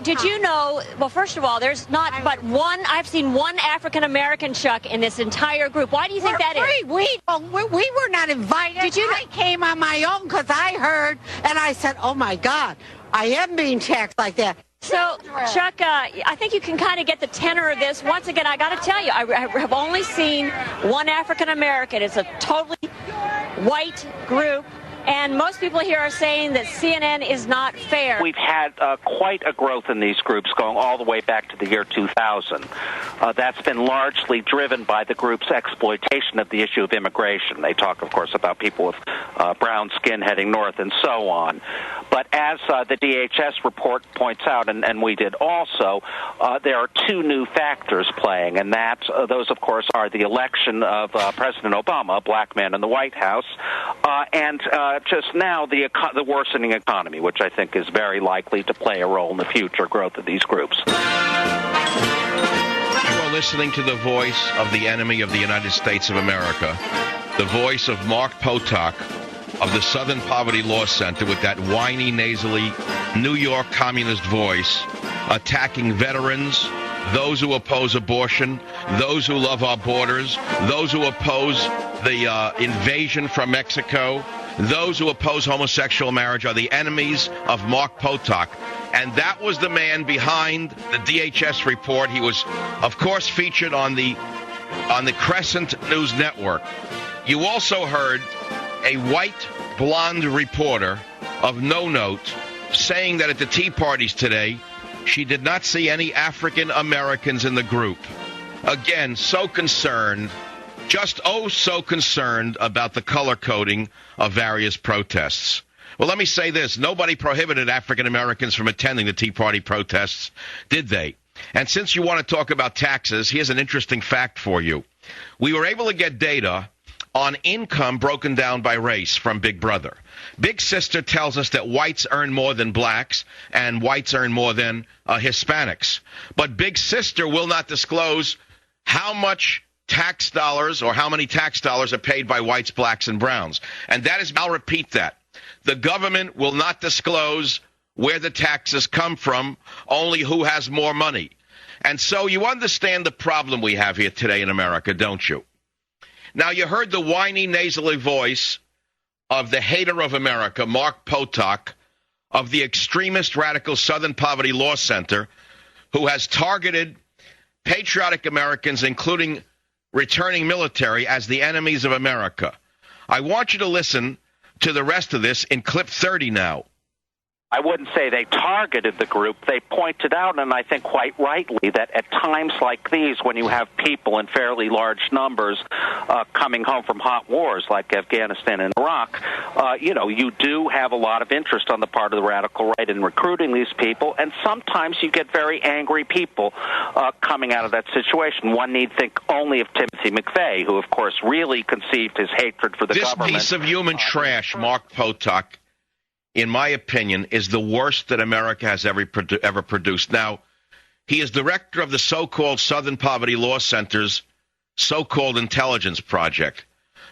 did you know, well, first of all, there's not but one, I've seen one African-American, Chuck, in this entire group. Why do you think that is? We were not invited. Did you? I came on my own because I heard, and I said, oh, my God, I am being taxed like that. So, Chuck, I think you can kind of get the tenor of this. Once again, I got to tell you, I have only seen one African-American. It's a totally white group. And most people here are saying that CNN is not fair. We've had quite a growth in these groups going all the way back to the year 2000. That's been largely driven by the group's exploitation of the issue of immigration. They talk, of course, about people with brown skin heading north and so on. But as the DHS report points out, and we did also, there are two new factors playing, and those, of course, are the election of President Obama, a black man in the White House, and just now the worsening economy, which I think is very likely to play a role in the future growth of these groups. You are listening to the voice of the enemy of the United States of America, the voice of Mark Potok of the Southern Poverty Law Center, with that whiny, nasally New York communist voice, attacking veterans, those who oppose abortion, those who love our borders, those who oppose the invasion from Mexico. Those who oppose homosexual marriage are the enemies of Mark Potok. And that was the man behind the DHS report. He was, of course, featured on the Crescent News Network. You also heard a white, blonde reporter of no note saying that at the Tea Parties today, she did not see any African Americans in the group. Again, so concerned. Just so concerned about the color coding of various protests. Well, let me say this. Nobody prohibited African Americans from attending the Tea Party protests, did they? And since you want to talk about taxes, here's an interesting fact for you. We were able to get data on income broken down by race from Big Brother. Big Sister tells us that whites earn more than blacks and whites earn more than Hispanics. But Big Sister will not disclose how much tax dollars or how many tax dollars are paid by whites, blacks, and browns. And that is, I'll repeat that. The government will not disclose where the taxes come from, only who has more money. And so you understand the problem we have here today in America, don't you? Now, you heard the whiny, nasally voice of the hater of America, Mark Potok, of the extremist radical Southern Poverty Law Center, who has targeted patriotic Americans, including returning military, as the enemies of America. I want you to listen to the rest of this in clip 30 now. I wouldn't say they targeted the group. They pointed out, and I think quite rightly, that at times like these, when you have people in fairly large numbers coming home from hot wars like Afghanistan and Iraq, you do have a lot of interest on the part of the radical right in recruiting these people, and sometimes you get very angry people coming out of that situation. One need think only of Timothy McVeigh, who, of course, really conceived his hatred for the government. This piece of human trash, Mark Potok, in my opinion, is the worst that America has ever produced. Now, he is director of the so-called Southern Poverty Law Center's so-called intelligence project.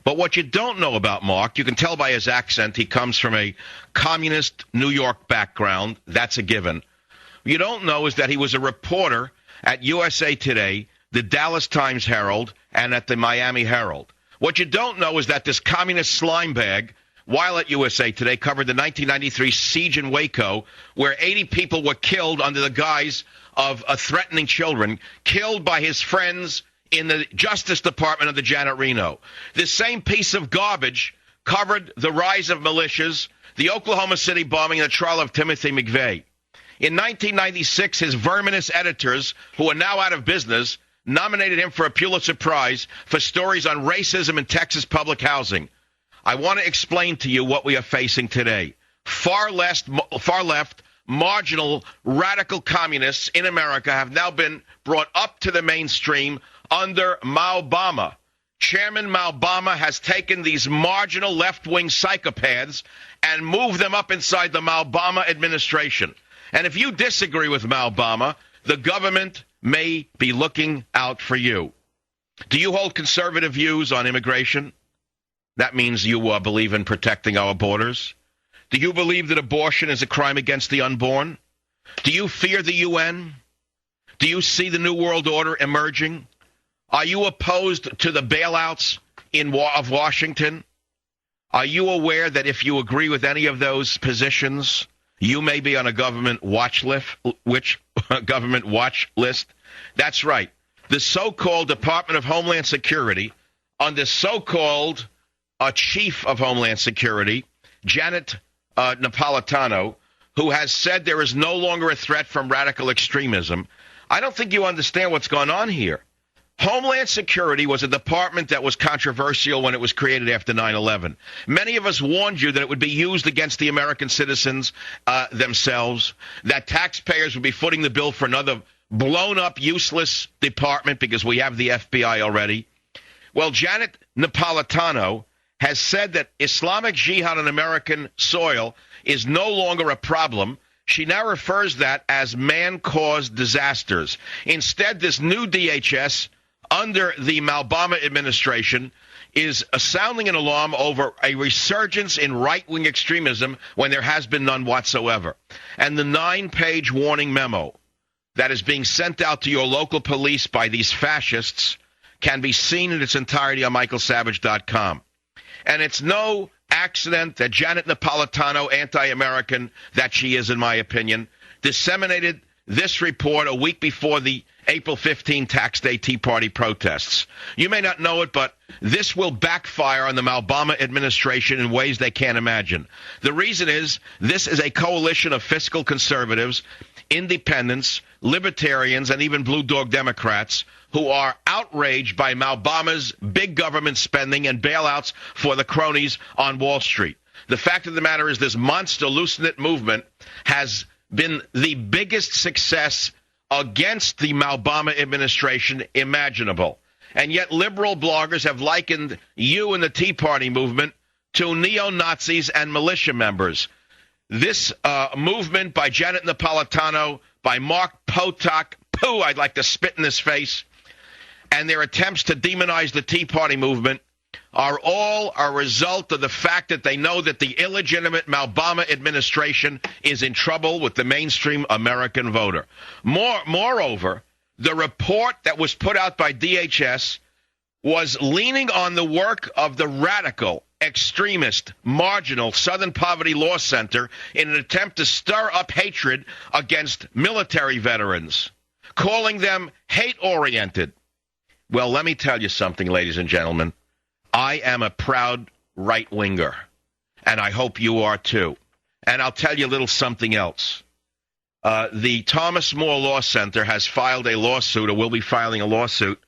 But what you don't know about Mark, you can tell by his accent, he comes from a communist New York background. That's a given. What you don't know is that he was a reporter at USA Today, the Dallas Times Herald, and at the Miami Herald. What you don't know is that this communist slime bag, while at USA Today, covered the 1993 siege in Waco, where 80 people were killed under the guise of threatening children, killed by his friends in the Justice Department of the Janet Reno. This same piece of garbage covered the rise of militias, the Oklahoma City bombing, and the trial of Timothy McVeigh. In 1996, his verminous editors, who are now out of business, nominated him for a Pulitzer Prize for stories on racism in Texas public housing. I want to explain to you what we are facing today. Far left, marginal, radical communists in America have now been brought up to the mainstream under Maobama. Chairman Maobama has taken these marginal left-wing psychopaths and moved them up inside the Maobama administration. And if you disagree with Maobama, the government may be looking out for you. Do you hold conservative views on immigration? That means you believe in protecting our borders. Do you believe that abortion is a crime against the unborn? Do you fear the UN? Do you see the New World Order emerging? Are you opposed to the bailouts of Washington? Are you aware that if you agree with any of those positions, you may be on a government watch list? Government watch list? That's right. The so-called Department of Homeland Security, under so-called Chief of Homeland Security, Janet Napolitano, who has said there is no longer a threat from radical extremism. I don't think you understand what's going on here. Homeland Security was a department that was controversial when it was created after 9/11. Many of us warned you that it would be used against the American citizens themselves, that taxpayers would be footing the bill for another blown-up, useless department because we have the FBI already. Well, Janet Napolitano has said that Islamic Jihad on American soil is no longer a problem. She now refers that as man-caused disasters. Instead, this new DHS under the Maobama administration is sounding an alarm over a resurgence in right-wing extremism when there has been none whatsoever. And the 9-page warning memo that is being sent out to your local police by these fascists can be seen in its entirety on michaelsavage.com. And it's no accident that Janet Napolitano, anti-American that she is, in my opinion, disseminated this report a week before the April 15 Tax Day Tea Party protests. You may not know it, but this will backfire on the Maobama administration in ways they can't imagine. The reason is this is a coalition of fiscal conservatives, independents, libertarians, and even blue dog Democrats who are outraged by Maobama's big government spending and bailouts for the cronies on Wall Street. The fact of the matter is this monster Loosen movement has been the biggest success against the Maobama administration imaginable. And yet liberal bloggers have likened you and the Tea Party movement to neo-Nazis and militia members. This movement by Janet Napolitano, by Mark Potok, I'd like to spit in his face, and their attempts to demonize the Tea Party movement are all a result of the fact that they know that the illegitimate Maobama administration is in trouble with the mainstream American voter. Moreover, the report that was put out by DHS was leaning on the work of the radical, extremist, marginal Southern Poverty Law Center in an attempt to stir up hatred against military veterans, calling them hate-oriented. Well, let me tell you something, ladies and gentlemen. I am a proud right-winger, and I hope you are too. And I'll tell you a little something else. The Thomas More Law Center has filed a lawsuit, or will be filing a lawsuit,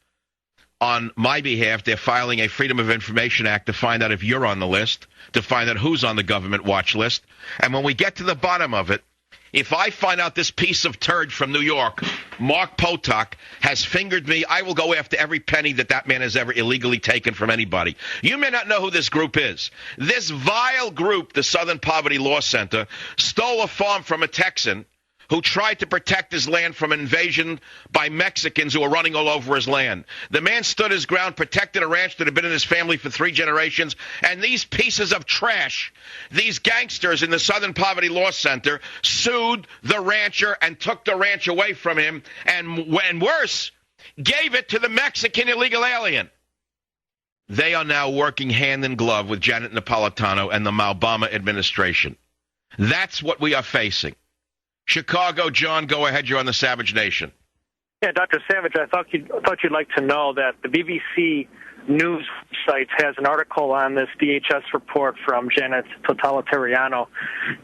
on my behalf. They're filing a Freedom of Information Act to find out if you're on the list, to find out who's on the government watch list. And when we get to the bottom of it, if I find out this piece of turd from New York, Mark Potok, has fingered me, I will go after every penny that man has ever illegally taken from anybody. You may not know who this group is. This vile group, the Southern Poverty Law Center, stole a farm from a Texan who tried to protect his land from invasion by Mexicans who were running all over his land. The man stood his ground, protected a ranch that had been in his family for 3 generations, and these pieces of trash, these gangsters in the Southern Poverty Law Center, sued the rancher and took the ranch away from him, and worse, gave it to the Mexican illegal alien. They are now working hand in glove with Janet Napolitano and the Maobama administration. That's what we are facing. Chicago, John, go ahead. You're on the Savage Nation. Yeah, Dr. Savage, I thought you'd like to know that the BBC News site has an article on this DHS report from Janet Totalitariano,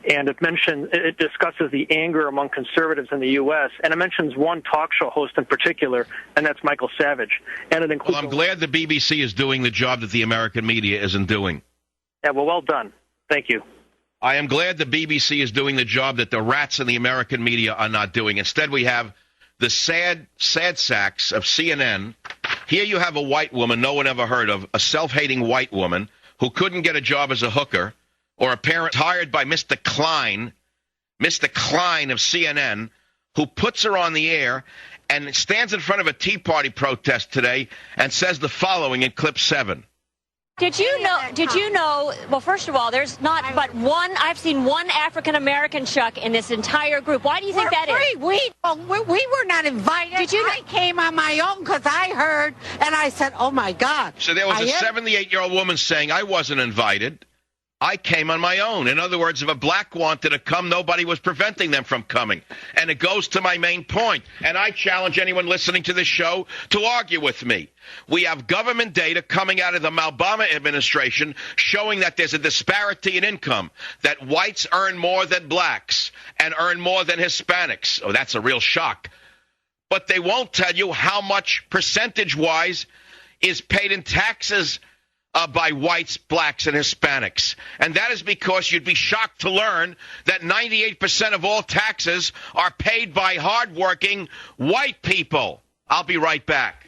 and it discusses the anger among conservatives in the U.S., and it mentions one talk show host in particular, and that's Michael Savage. And it includes. Well, I'm glad the BBC is doing the job that the American media isn't doing. Yeah, well done. Thank you. I am glad the BBC is doing the job that the rats in the American media are not doing. Instead, we have the sad sacks of CNN. Here you have a white woman no one ever heard of, a self-hating white woman who couldn't get a job as a hooker, or a parent hired by Mr. Klein of CNN, who puts her on the air and stands in front of a Tea Party protest today and says the following in clip 7. Did you know, well, first of all, there's not but one, I've seen one African-American, Chuck, in this entire group. Why do you think that is? We were not invited. Did you? I came on my own because I heard, and I said, oh, my God. So there was a 78-year-old woman saying, I wasn't invited. I came on my own. In other words, if a black wanted to come, nobody was preventing them from coming. And it goes to my main point. And I challenge anyone listening to this show to argue with me. We have government data coming out of the Maobama administration showing that there's a disparity in income, that whites earn more than blacks and earn more than Hispanics. Oh, that's a real shock. But they won't tell you how much percentage-wise is paid in taxes by whites, blacks, and Hispanics. And that is because you'd be shocked to learn that 98% of all taxes are paid by hardworking white people. I'll be right back.